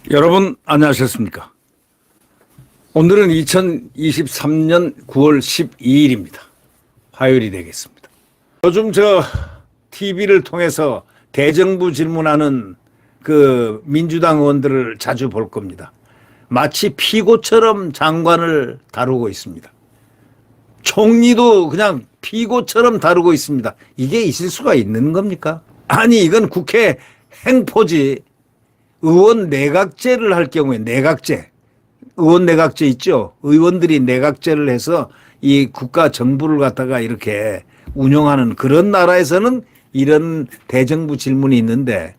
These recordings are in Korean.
여러분 안녕하셨습니까? 오늘은 2023년 9월 12일입니다. 화요일이 되겠습니다. 요즘 TV를 통해서 대정부 질문하는 그 민주당 의원들을 자주 볼 겁니다. 마치 피고처럼 장관을 다루고 있습니다. 총리도 그냥 피고처럼 다루고 있습니다. 이게 있을 수가 있는 겁니까? 아니, 이건 국회 행포지. 의원 내각제를 할 경우에 의원 내각제 있죠. 의원들이 내각제를 해서 이 국가 정부를 갖다가 이렇게 운영하는 그런 나라에서는 이런 대정부 질문이 있는데,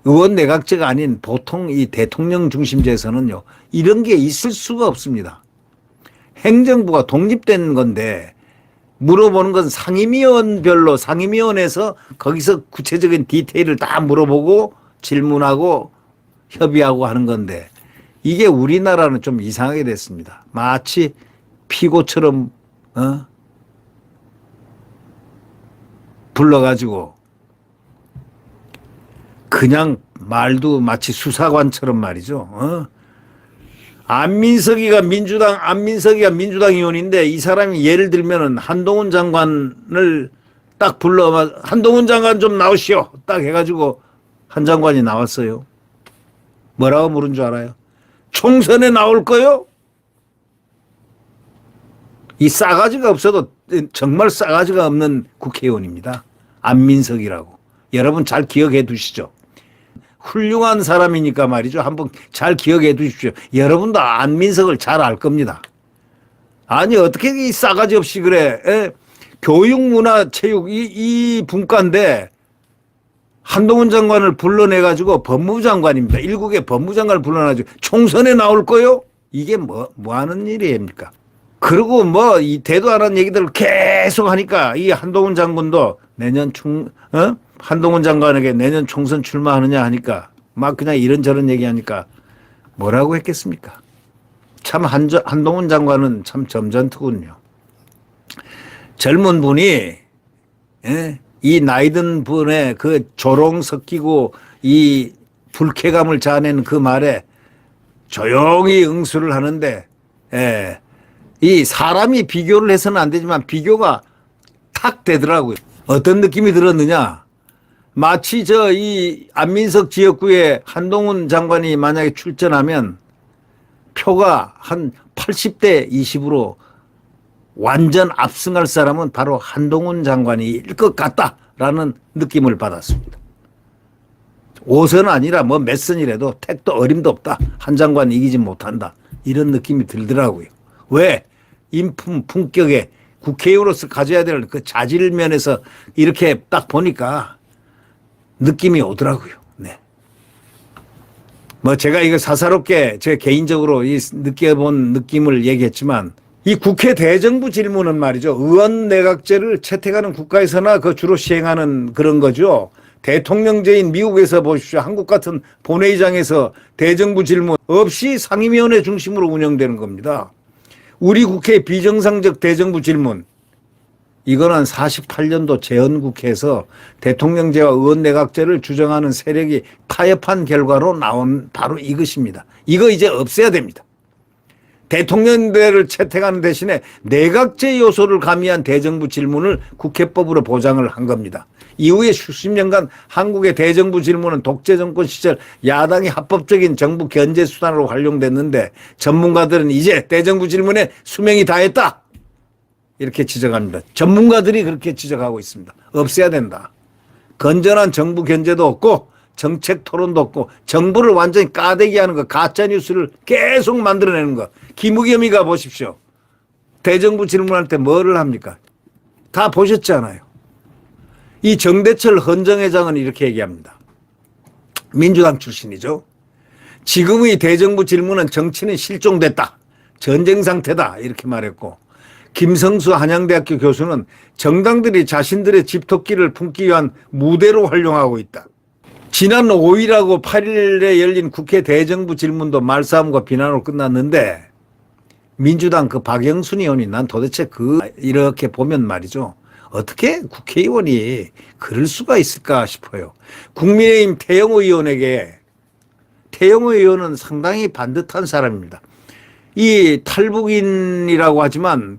의원 내각제가 아닌 보통 이 대통령 중심제에서는요, 이런 게 있을 수가 없습니다. 행정부가 독립된 건데 물어보는 건 상임위원별로, 상임위원회에서 거기서 구체적인 디테일을 다 물어보고 질문하고 협의하고 하는 건데, 이게 우리나라는 좀 이상하게 됐습니다. 마치 피고처럼 불러가지고 그냥 말도 마치 수사관처럼 말이죠. 안민석이가 민주당 의원인데, 이 사람이 예를 들면은 한동훈 장관을 딱 불러, 한동훈 장관 좀 나오시오 딱 해가지고 한 장관이 나왔어요. 뭐라고 물은 줄 알아요? 총선에 나올 거요? 이 싸가지가 없어도 정말 싸가지가 없는 국회의원입니다. 안민석이라고. 여러분 잘 기억해 두시죠. 훌륭한 사람이니까 말이죠. 한번 잘 기억해 두십시오. 여러분도 안민석을 잘 알 겁니다. 아니, 어떻게 이 싸가지 없이 그래. 교육, 문화, 체육 이 분과인데 한동훈 장관을 불러내가지고 법무부 장관입니다. 일국의 법무장관을 불러내가지고 총선에 나올 거요? 이게 뭐 하는 일입니까? 그리고 이 대도 안 하는 얘기들을 계속 하니까 이 한동훈 장관도 한동훈 장관에게 내년 총선 출마하느냐 하니까 막 그냥 이런저런 얘기하니까 뭐라고 했겠습니까? 참 한동훈 장관은 참 점잖더군요. 젊은 분이 이 나이든 분의 그 조롱 섞이고 이 불쾌감을 자아내는 그 말에 조용히 응수를 하는데, 이 사람이 비교를 해서는 안 되지만 비교가 탁 되더라고요. 어떤 느낌이 들었느냐? 마치 이 안민석 지역구에 한동훈 장관이 만약에 출전하면 표가 한 80대 20으로 완전 압승할 사람은 바로 한동훈 장관일 것 같다라는 느낌을 받았습니다. 5선 아니라 몇 선이라도 택도 어림도 없다. 한 장관 이기지 못한다. 이런 느낌이 들더라고요. 왜? 인품, 품격에 국회의원으로서 가져야 될 그 자질 면에서 이렇게 딱 보니까 느낌이 오더라고요. 네. 제가 이거 사사롭게 제 개인적으로 느껴본 느낌을 얘기했지만, 이 국회 대정부 질문은 말이죠. 의원 내각제를 채택하는 국가에서나 주로 시행하는 그런 거죠. 대통령제인 미국에서 보십시오. 한국 같은 본회의장에서 대정부 질문 없이 상임위원회 중심으로 운영되는 겁니다. 우리 국회 비정상적 대정부 질문, 이거는 48년도 재헌국회에서 대통령제와 의원 내각제를 주장하는 세력이 타협한 결과로 나온 바로 이것입니다. 이거 이제 없애야 됩니다. 대통령제를 채택하는 대신에 내각제 요소를 가미한 대정부 질문을 국회법으로 보장을 한 겁니다. 이후에 수십 년간 한국의 대정부 질문은 독재 정권 시절 야당이 합법적인 정부 견제 수단으로 활용됐는데, 전문가들은 이제 대정부 질문에 수명이 다했다, 이렇게 지적합니다. 전문가들이 그렇게 지적하고 있습니다. 없애야 된다. 건전한 정부 견제도 없고 정책 토론도 없고 정부를 완전히 까대기 하는 거, 가짜 뉴스를 계속 만들어내는 거. 김우겸이가 보십시오. 대정부 질문할 때 뭐를 합니까? 다 보셨잖아요. 이 정대철 헌정회장은 이렇게 얘기합니다. 민주당 출신이죠. 지금의 대정부 질문은 정치는 실종됐다, 전쟁 상태다, 이렇게 말했고, 김성수 한양대학교 교수는 정당들이 자신들의 집토끼를 품기 위한 무대로 활용하고 있다. 지난 5일하고 8일에 열린 국회 대정부 질문도 말싸움과 비난으로 끝났는데, 민주당 박영순 의원이 난 도대체 이렇게 보면 말이죠. 어떻게 국회의원이 그럴 수가 있을까 싶어요. 국민의힘 태영호 의원에게, 태영호 의원은 상당히 반듯한 사람입니다. 이 탈북인이라고 하지만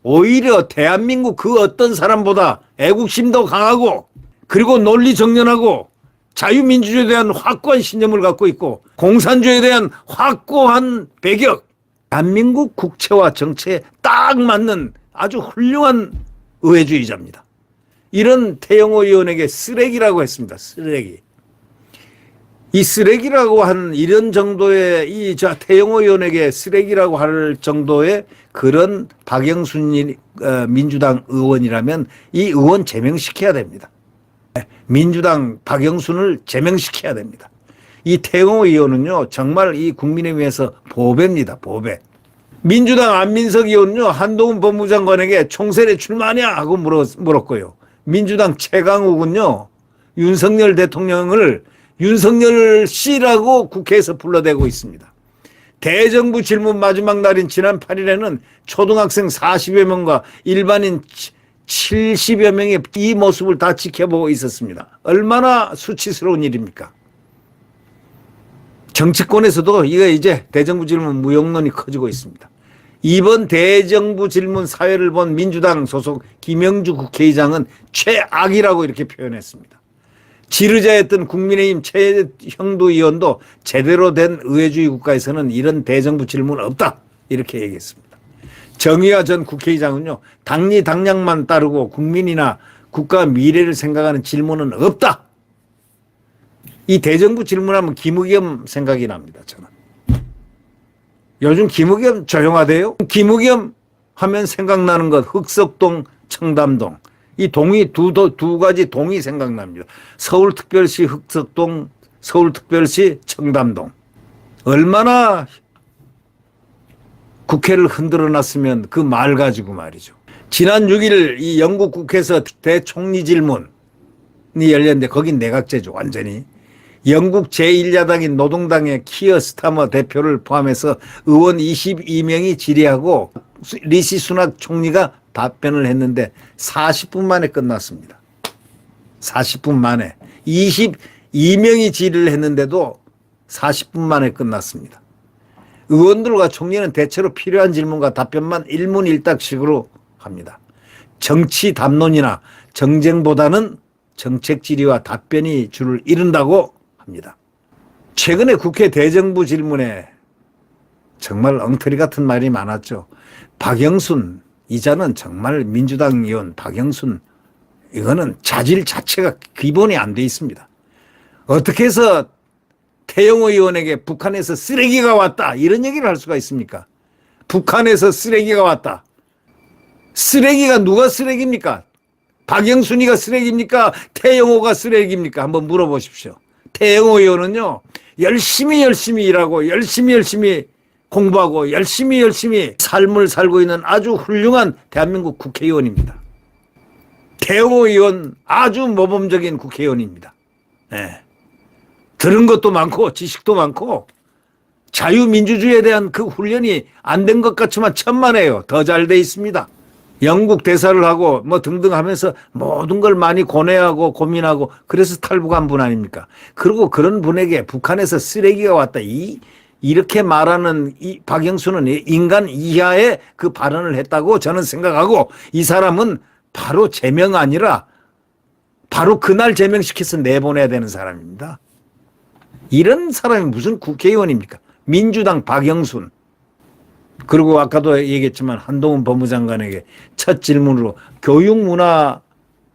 오히려 대한민국 그 어떤 사람보다 애국심도 강하고, 그리고 논리 정연하고, 자유민주주의에 대한 확고한 신념을 갖고 있고, 공산주의에 대한 확고한 배격, 대한민국 국채와 정체에 딱 맞는 아주 훌륭한 의회주의자입니다. 이런 태영호 의원에게 쓰레기라고 했습니다. 쓰레기. 이 쓰레기라고 한 이런 정도의 태영호 의원에게 쓰레기라고 할 정도의 그런 박영순 민주당 의원이라면 이 의원 제명시켜야 됩니다. 민주당 박영순을 제명시켜야 됩니다. 이 태영호 의원은요, 정말 이 국민의힘에서 보배입니다. 보배. 민주당 안민석 의원은요, 한동훈 법무장관에게 총선에 출마하냐 하고 물었고요. 민주당 최강욱은요, 윤석열 대통령을 윤석열 씨라고 국회에서 불러대고 있습니다. 대정부 질문 마지막 날인 지난 8일에는 초등학생 40여 명과 일반인 70여 명이 이 모습을 다 지켜보고 있었습니다. 얼마나 수치스러운 일입니까? 정치권에서도 이거 이제 대정부 질문 무용론이 커지고 있습니다. 이번 대정부 질문 사회를 본 민주당 소속 김영주 국회의장은 최악이라고 이렇게 표현했습니다. 지르자였던 국민의힘 최형두 의원도 제대로 된 의회주의 국가에서는 이런 대정부 질문 없다 이렇게 얘기했습니다. 정의화 전 국회의장은요, 당리 당량만 따르고 국민이나 국가 미래를 생각하는 질문은 없다. 이 대정부 질문하면 김의겸 생각이 납니다. 저는 요즘 김의겸 조용하대요. 김의겸 하면 생각나는 것 흑석동, 청담동, 이 동이 두 가지 동이 생각납니다. 서울특별시 흑석동, 서울특별시 청담동. 얼마나 국회를 흔들어 놨으면 그 말 가지고 말이죠. 지난 6일 이 영국 국회에서 대총리 질문이 열렸는데 거긴 내각제죠, 완전히. 영국 제1야당인 노동당의 키어 스타머 대표를 포함해서 의원 22명이 질의하고 리시 수낙 총리가 답변을 했는데 40분 만에 끝났습니다. 40분 만에. 22명이 질의를 했는데도 40분 만에 끝났습니다. 의원들과 총리는 대체로 필요한 질문과 답변만 일문일답식으로 합니다. 정치 담론이나 정쟁보다는 정책 질의와 답변이 줄을 이룬다고 합니다. 최근에 국회 대정부 질문에 정말 엉터리 같은 말이 많았죠. 박영순 이자는 정말 민주당 의원 박영순, 이거는 자질 자체가 기본이 안 돼 있습니다. 어떻게 해서 태영호 의원에게 북한에서 쓰레기가 왔다 이런 얘기를 할 수가 있습니까? 북한에서 쓰레기가 왔다. 쓰레기가 누가 쓰레기입니까? 박영순이가 쓰레기입니까? 태영호가 쓰레기입니까? 한번 물어보십시오. 태영호 의원은요, 열심히 일하고 열심히 공부하고 열심히 삶을 살고 있는 아주 훌륭한 대한민국 국회의원입니다. 태영호 의원 아주 모범적인 국회의원입니다. 네. 들은 것도 많고 지식도 많고 자유민주주의에 대한 그 훈련이 안 된 것 같지만 천만에요. 더 잘 돼 있습니다. 영국 대사를 하고 뭐 등등 하면서 모든 걸 많이 고뇌하고 고민하고 그래서 탈북한 분 아닙니까? 그리고 그런 분에게 북한에서 쓰레기가 왔다. 이렇게 말하는 이 박영순은 인간 이하의 그 발언을 했다고 저는 생각하고, 이 사람은 바로 제명 아니라 바로 그날 제명시켜서 내보내야 되는 사람입니다. 이런 사람이 무슨 국회의원입니까? 민주당 박영순. 그리고 아까도 얘기했지만 한동훈 법무장관에게 첫 질문으로 교육문화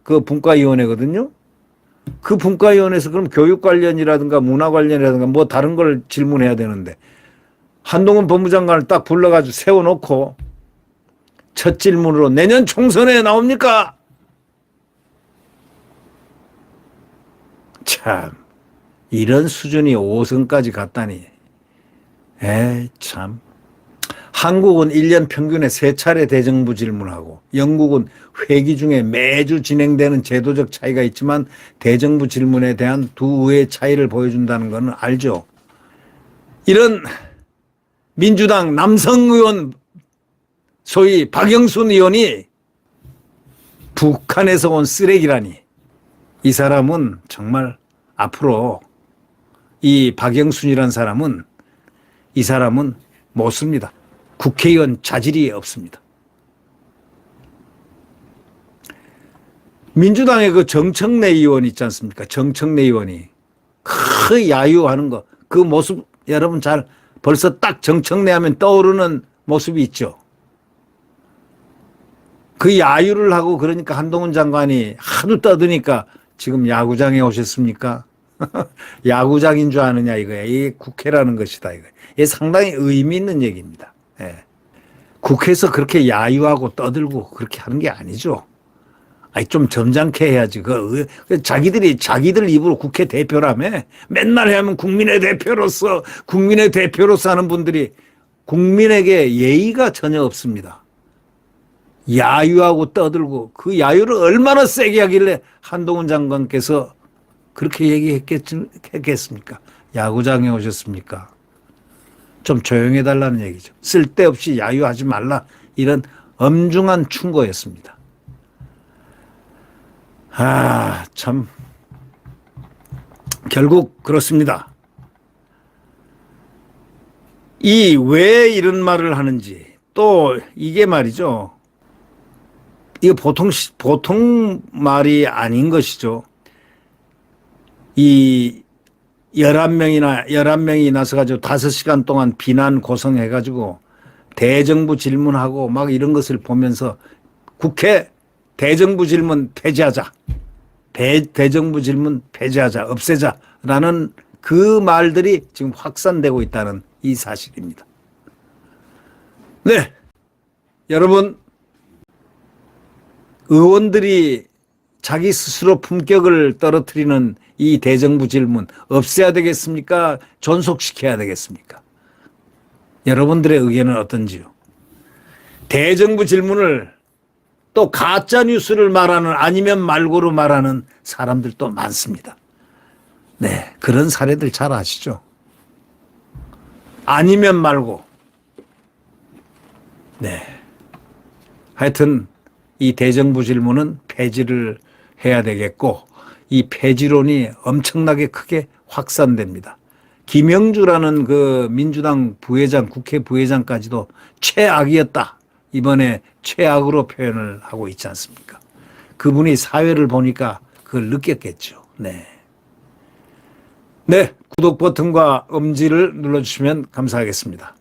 그 분과위원회거든요. 그 분과위원회에서 그럼 교육 관련이라든가 문화 관련이라든가 뭐 다른 걸 질문해야 되는데 한동훈 법무장관을 딱 불러가지고 세워놓고 첫 질문으로 내년 총선에 나옵니까? 참 이런 수준이 5선까지 갔다니. 참. 한국은 1년 평균에 3차례 대정부 질문하고 영국은 회기 중에 매주 진행되는 제도적 차이가 있지만 대정부 질문에 대한 두 의회의 차이를 보여준다는 것은 알죠. 이런 민주당 남성 의원 소위 박영순 의원이 북한에서 온 쓰레기라니. 이 사람은 정말 앞으로 이 박영순이라는 사람은 이 사람은 못 씁니다. 국회의원 자질이 없습니다. 민주당의 그 정청래 의원 있지 않습니까? 정청래 의원이 그 야유하는 거, 그 모습 여러분 잘 벌써 딱 정청래 하면 떠오르는 모습이 있죠. 그 야유를 하고 그러니까 한동훈 장관이 하도 떠드니까 지금 야구장에 오셨습니까? 야구장인 줄 아느냐 이거야. 이게 국회라는 것이다 이거. 이게 상당히 의미 있는 얘기입니다. 예. 국회에서 그렇게 야유하고 떠들고 그렇게 하는 게 아니죠. 아니 좀 점잖게 해야지. 자기들 입으로 국회 대표라며 맨날 하면 국민의 대표로서 하는 분들이 국민에게 예의가 전혀 없습니다. 야유하고 떠들고 그 야유를 얼마나 세게 하길래 한동훈 장관께서 그렇게 얘기했겠습니까? 야구장에 오셨습니까? 좀 조용해 달라는 얘기죠. 쓸데없이 야유하지 말라 이런 엄중한 충고였습니다. 참 결국 그렇습니다. 이 왜 이런 말을 하는지 또 이게 말이죠. 이거 보통 말이 아닌 것이죠. 이 11명이 나서가지고 5시간 동안 비난 고성해가지고 대정부 질문하고 막 이런 것을 보면서 국회 대정부 질문 폐지하자. 대정부 질문 폐지하자. 없애자라는 그 말들이 지금 확산되고 있다는 이 사실입니다. 네. 여러분, 의원들이 자기 스스로 품격을 떨어뜨리는 이 대정부 질문 없애야 되겠습니까? 존속시켜야 되겠습니까? 여러분들의 의견은 어떤지요? 대정부 질문을 또 가짜 뉴스를 말하는 아니면 말고로 말하는 사람들도 많습니다. 네, 그런 사례들 잘 아시죠? 아니면 말고. 네. 하여튼 이 대정부 질문은 폐지를 해야 되겠고 이 폐지론이 엄청나게 크게 확산됩니다. 김영주라는 그 민주당 부회장, 국회 부회장까지도 최악이었다. 이번에 최악으로 표현을 하고 있지 않습니까? 그분이 사회를 보니까 그걸 느꼈겠죠. 네. 네. 구독 버튼과 엄지를 눌러주시면 감사하겠습니다.